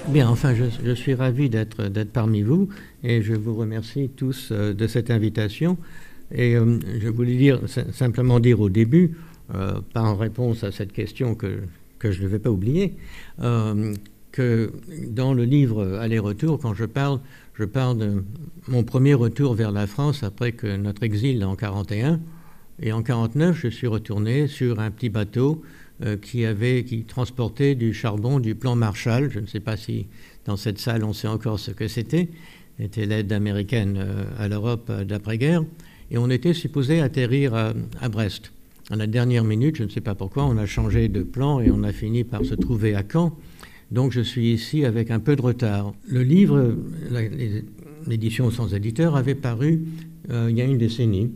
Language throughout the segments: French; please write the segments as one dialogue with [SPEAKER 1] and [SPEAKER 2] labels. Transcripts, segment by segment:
[SPEAKER 1] Bien, enfin, je suis ravi d'être parmi vous et je vous remercie tous de cette invitation. Et je voulais simplement dire au début, pas en réponse à cette question que je ne vais pas oublier, que dans le livre Aller-retour, quand je parle de mon premier retour vers la France après que notre exil en 1941. Et en 1949, je suis retourné sur un petit bateau qui transportait du charbon du plan Marshall. Je ne sais pas si dans cette salle on sait encore ce que c'était. C'était l'aide américaine à l'Europe d'après-guerre. Et on était supposé atterrir à Brest. À la dernière minute, je ne sais pas pourquoi, on a changé de plan et on a fini par se trouver à Caen. Donc je suis ici avec un peu de retard. Le livre, l'édition sans éditeur, avait paru il y a une décennie.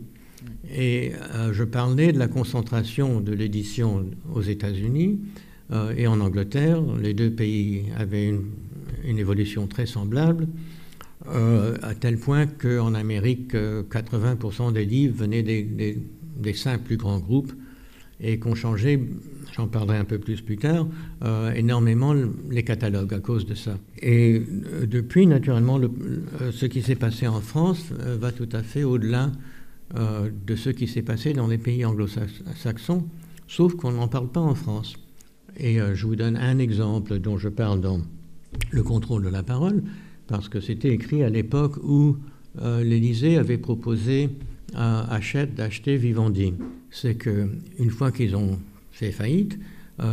[SPEAKER 1] Et je parlais de la concentration de l'édition aux États-Unis et en Angleterre. Les deux pays avaient une évolution très semblable, à tel point qu'en Amérique, 80% des livres venaient des 5 plus grands groupes et qu'on changeait, j'en parlerai un peu plus tard, énormément les catalogues à cause de ça. Et depuis, naturellement, ce qui s'est passé en France va tout à fait au-delà de ce qui s'est passé dans les pays anglo-saxons, sauf qu'on n'en parle pas en France. Et je vous donne un exemple dont je parle dans Le contrôle de la parole, parce que c'était écrit à l'époque où l'Élysée avait proposé à Hachette d'acheter Vivendi. C'est qu'une fois qu'ils ont fait faillite,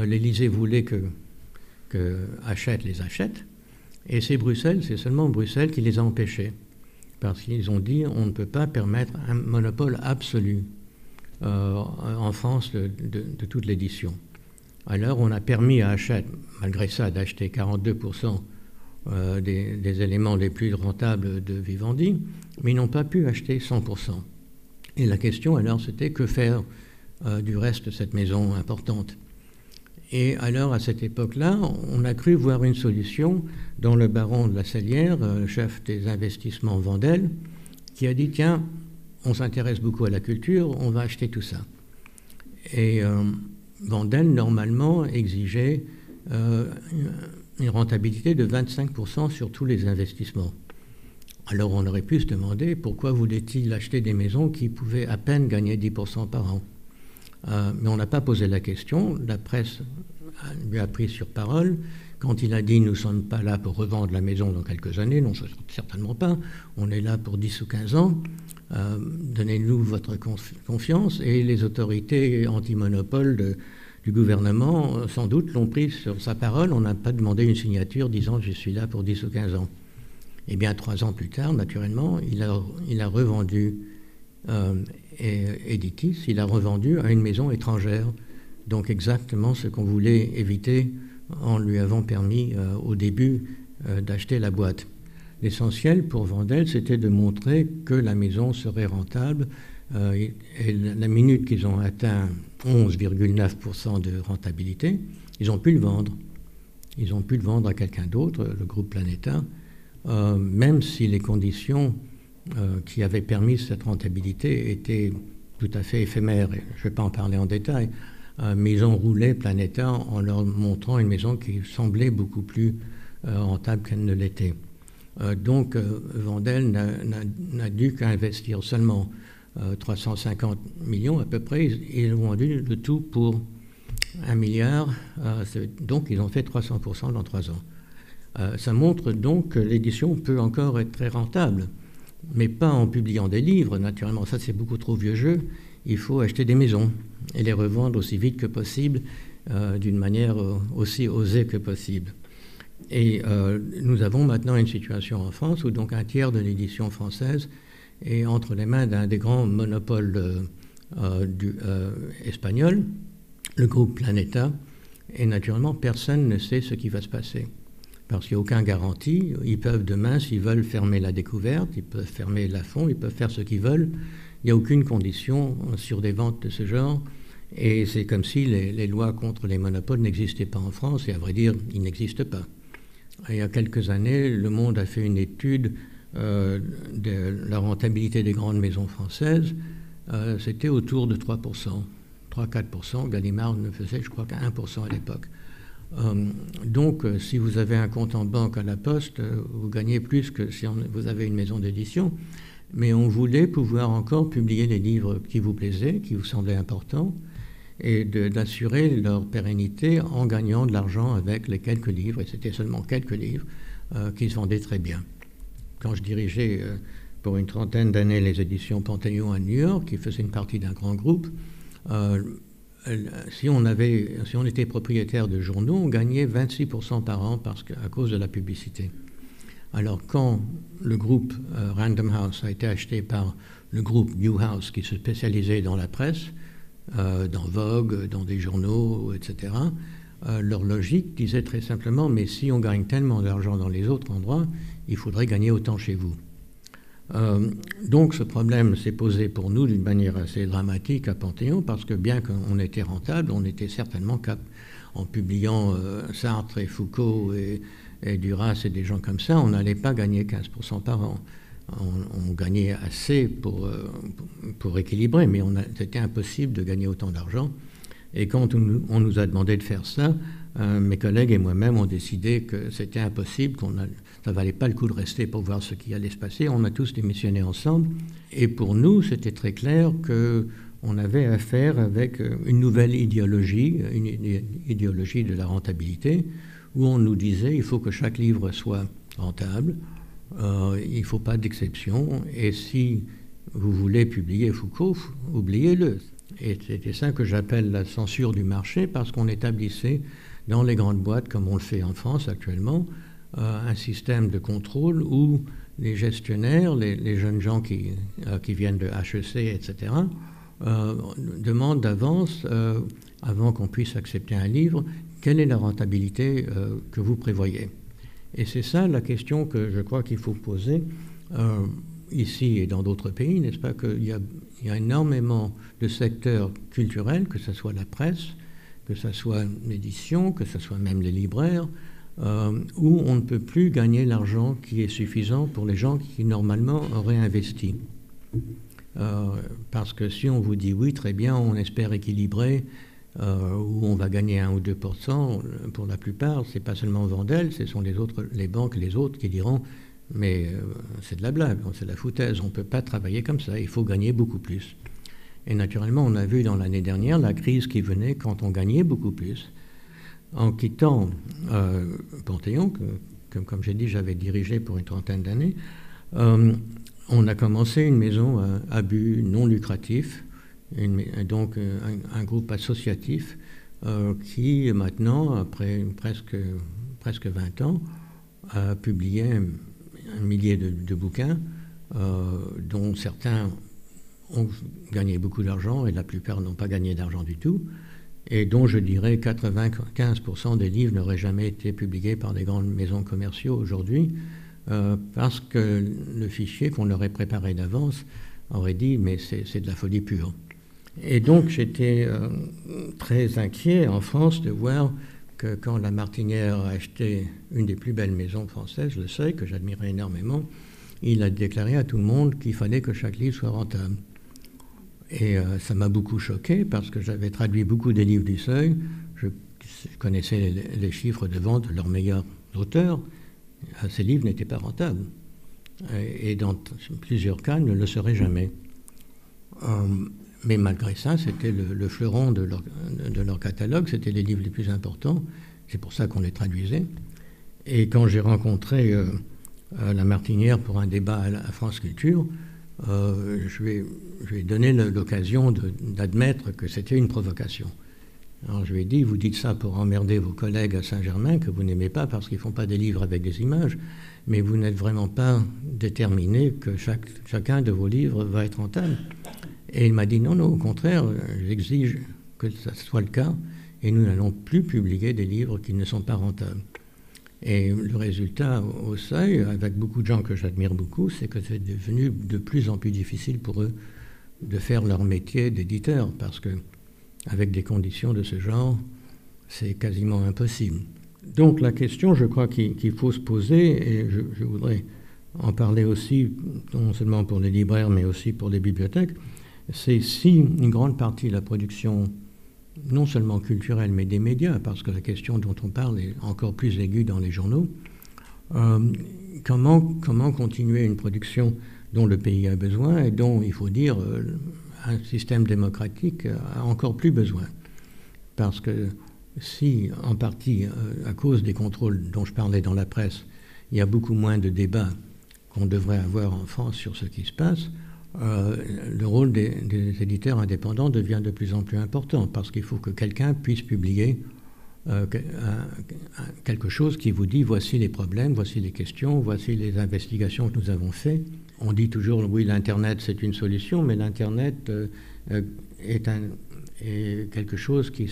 [SPEAKER 1] l'Élysée voulait que Hachette les achète, et c'est seulement Bruxelles qui les a empêchés. Parce qu'ils ont dit on ne peut pas permettre un monopole absolu en France de toute l'édition. Alors on a permis à Hachette, malgré ça, d'acheter 42% des éléments les plus rentables de Vivendi, mais ils n'ont pas pu acheter 100%. Et la question alors c'était que faire du reste de cette maison importante. Et alors, à cette époque-là, on a cru voir une solution dans le baron de la Cellière, chef des investissements Wendel, qui a dit, tiens, on s'intéresse beaucoup à la culture, on va acheter tout ça. Et Wendel, normalement, exigeait une rentabilité de 25% sur tous les investissements. Alors, on aurait pu se demander pourquoi voulait-il acheter des maisons qui pouvaient à peine gagner 10% par an. Mais on n'a pas posé la question. La presse lui a pris sur parole quand il a dit « nous ne sommes pas là pour revendre la maison dans quelques années ». Non, certainement pas. On est là pour 10 ou 15 ans. Donnez-nous votre confiance. Et les autorités anti-monopole du gouvernement, sans doute, l'ont pris sur sa parole. On n'a pas demandé une signature disant « je suis là pour 10 ou 15 ans ». Eh bien, 3 ans plus tard, naturellement, il a revendu Editis, il a revendu à une maison étrangère. Donc exactement ce qu'on voulait éviter en lui avant permis au début d'acheter la boîte. L'essentiel pour Wendel, c'était de montrer que la maison serait rentable. Et la minute qu'ils ont atteint 11,9% de rentabilité, ils ont pu le vendre. Ils ont pu le vendre à quelqu'un d'autre, le groupe Planeta, même si les conditions qui avaient permis cette rentabilité étaient tout à fait éphémères. Je ne vais pas en parler en détail, mais ils ont roulé Planeta en leur montrant une maison qui semblait beaucoup plus rentable qu'elle ne l'était. Donc Wendel n'a dû qu'investir seulement 350 millions à peu près. Ils ont vendu le tout pour 1 milliard. Donc ils ont fait 300% dans 3 ans. Ça montre donc que l'édition peut encore être très rentable, mais pas en publiant des livres, naturellement. Ça, c'est beaucoup trop vieux jeu. Il faut acheter des maisons et les revendre aussi vite que possible, d'une manière aussi osée que possible. Et nous avons maintenant une situation en France où donc 1/3 de l'édition française est entre les mains d'un des grands monopoles espagnols, le groupe Planeta, et naturellement, personne ne sait ce qui va se passer. Parce qu'il n'y a aucune garantie. Ils peuvent demain, s'ils veulent, fermer la découverte, ils peuvent fermer Lafon, ils peuvent faire ce qu'ils veulent. Il n'y a aucune condition sur des ventes de ce genre. Et c'est comme si les lois contre les monopoles n'existaient pas en France, et à vrai dire, ils n'existent pas. Et il y a quelques années, Le Monde a fait une étude de la rentabilité des grandes maisons françaises. c'était autour de 3%. 3-4%. Gallimard ne faisait, je crois, qu'à 1% à l'époque. Donc, si vous avez un compte en banque à la Poste, vous gagnez plus que si vous avez une maison d'édition. Mais on voulait pouvoir encore publier les livres qui vous plaisaient, qui vous semblaient importants, et d'assurer leur pérennité en gagnant de l'argent avec les quelques livres, et c'était seulement quelques livres, qui se vendaient très bien. Quand je dirigeais pour une trentaine d'années les éditions Panthéon à New York, qui faisaient une partie d'un grand groupe, si on était propriétaire de journaux, on gagnait 26% par an à cause de la publicité. Alors quand le groupe Random House a été acheté par le groupe Newhouse, qui se spécialisait dans la presse, dans Vogue, dans des journaux, etc., leur logique disait très simplement, mais si on gagne tellement d'argent dans les autres endroits, il faudrait gagner autant chez vous. Donc ce problème s'est posé pour nous d'une manière assez dramatique à Panthéon, parce que bien qu'on était rentable, on était certainement en publiant Sartre et Foucault et Duras et des gens comme ça, on n'allait pas gagner 15% par an. On gagnait assez pour équilibrer, mais c'était impossible de gagner autant d'argent. Et quand on nous a demandé de faire ça, mes collègues et moi-même ont décidé que c'était impossible, ça ne valait pas le coup de rester pour voir ce qui allait se passer. On a tous démissionné ensemble. Et pour nous, c'était très clair qu'on avait affaire avec une nouvelle idéologie, une idéologie de la rentabilité, où on nous disait il faut que chaque livre soit rentable, il ne faut pas d'exception, et si vous voulez publier Foucault, oubliez-le. Et c'était ça que j'appelle la censure du marché, parce qu'on établissait dans les grandes boîtes, comme on le fait en France actuellement, un système de contrôle où les gestionnaires, les jeunes gens qui viennent de HEC, etc., demandent d'avance, avant qu'on puisse accepter un livre, quelle est la rentabilité que vous prévoyez. Et c'est ça la question que je crois qu'il faut poser ici et dans d'autres pays, n'est-ce pas, qu'il y a énormément de secteurs culturels, que ce soit la presse, que ce soit l'édition, que ce soit même les libraires, où on ne peut plus gagner l'argent qui est suffisant pour les gens qui normalement auraient investi. Parce que si on vous dit oui, très bien, on espère équilibrer, où on va gagner 1 ou 2%, pour la plupart, c'est pas seulement Wendel, ce sont les banques, les autres qui diront mais c'est de la blague, c'est de la foutaise, on ne peut pas travailler comme ça, il faut gagner beaucoup plus. Et naturellement, on a vu dans l'année dernière la crise qui venait quand on gagnait beaucoup plus. En quittant Panthéon, que comme j'ai dit, j'avais dirigé pour une trentaine d'années, on a commencé une maison à but non lucratif, donc un groupe associatif qui maintenant, après presque 20 ans, a publié un millier de bouquins, dont certains ont gagné beaucoup d'argent et la plupart n'ont pas gagné d'argent du tout, et dont je dirais 95% des livres n'auraient jamais été publiés par des grandes maisons commerciaux aujourd'hui, parce que le fichier qu'on leur ait préparé d'avance aurait dit mais c'est de la folie pure. Et donc j'étais très inquiet en France de voir que quand La Martinière a acheté une des plus belles maisons françaises, Le Seuil, que j'admirais énormément, il a déclaré à tout le monde qu'il fallait que chaque livre soit rentable. Et ça m'a beaucoup choqué parce que j'avais traduit beaucoup des livres du Seuil, je connaissais les chiffres de vente de leurs meilleurs auteurs, ces livres n'étaient pas rentables. Et dans plusieurs cas, ne le seraient jamais. Mais malgré ça, c'était le fleuron de leur catalogue, c'était les livres les plus importants, c'est pour ça qu'on les traduisait. Et quand j'ai rencontré La Martinière pour un débat à France Culture, je lui ai donné l'occasion d'admettre que c'était une provocation. Alors je lui ai dit, vous dites ça pour emmerder vos collègues à Saint-Germain, que vous n'aimez pas parce qu'ils ne font pas des livres avec des images, mais vous n'êtes vraiment pas déterminé que chacun de vos livres va être rentable. Et il m'a dit non, au contraire, j'exige que ça soit le cas, et nous n'allons plus publier des livres qui ne sont pas rentables. Et le résultat au Seuil, avec beaucoup de gens que j'admire beaucoup, c'est que c'est devenu de plus en plus difficile pour eux de faire leur métier d'éditeur, parce que avec des conditions de ce genre, c'est quasiment impossible. Donc la question, je crois qu'il faut se poser, et je voudrais en parler aussi, non seulement pour les libraires, mais aussi pour les bibliothèques, c'est si une grande partie de la production, non seulement culturelle, mais des médias, parce que la question dont on parle est encore plus aiguë dans les journaux, comment continuer une production dont le pays a besoin et dont, il faut dire, un système démocratique a encore plus besoin. Parce que si, en partie, à cause des contrôles dont je parlais dans la presse, il y a beaucoup moins de débats qu'on devrait avoir en France sur ce qui se passe, le rôle des éditeurs indépendants devient de plus en plus important, parce qu'il faut que quelqu'un puisse publier quelque chose qui vous dit voici les problèmes, voici les questions, voici les investigations que nous avons faites. On dit toujours oui, l'Internet c'est une solution, mais l'Internet est quelque chose qui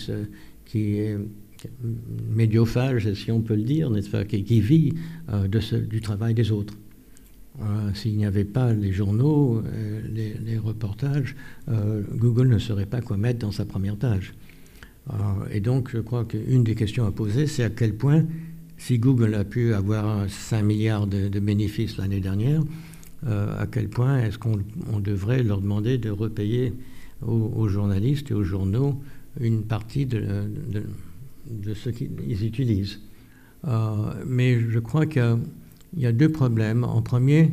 [SPEAKER 1] est médiophage, si on peut le dire, n'est-ce pas, qui vit du travail des autres. S'il n'y avait pas les journaux, les reportages, Google ne saurait pas quoi mettre dans sa première page. Et donc, je crois qu'une des questions à poser, c'est à quel point, si Google a pu avoir 5 milliards de bénéfices l'année dernière, à quel point est-ce qu'on devrait leur demander de repayer aux journalistes et aux journaux une partie de ce qu'ils utilisent. Mais je crois qu'il y a deux problèmes. En premier,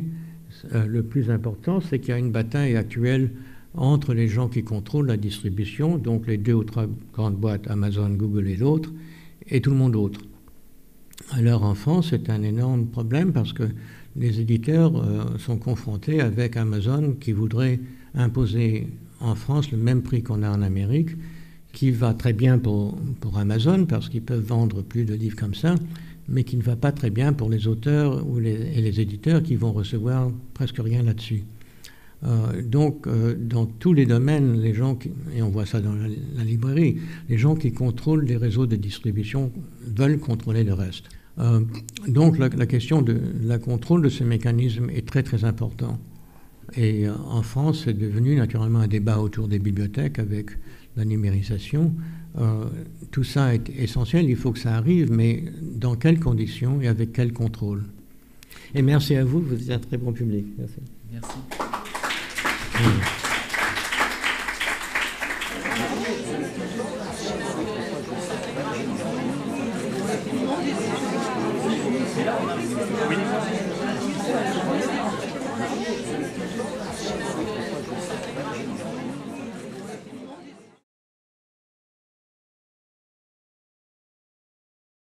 [SPEAKER 1] le plus important, c'est qu'il y a une bataille actuelle entre les gens qui contrôlent la distribution, donc les 2 ou 3 grandes boîtes, Amazon, Google et d'autres, et tout le monde d'autre. Alors en France, c'est un énorme problème parce que les éditeurs sont confrontés avec Amazon qui voudrait imposer en France le même prix qu'on a en Amérique, qui va très bien pour Amazon parce qu'ils peuvent vendre plus de livres comme ça, mais qui ne va pas très bien pour les auteurs et les éditeurs qui vont recevoir presque rien là-dessus. Donc, dans tous les domaines, les gens, et on voit ça dans la librairie, les gens qui contrôlent les réseaux de distribution veulent contrôler le reste. Donc, la question de la contrôle de ce mécanisme est très, très important. Et en France, c'est devenu naturellement un débat autour des bibliothèques avec la numérisation. Tout ça est essentiel, il faut que ça arrive, mais dans quelles conditions et avec quel contrôle? Et merci à vous, vous êtes un très bon public. Merci.
[SPEAKER 2] Merci. Oui.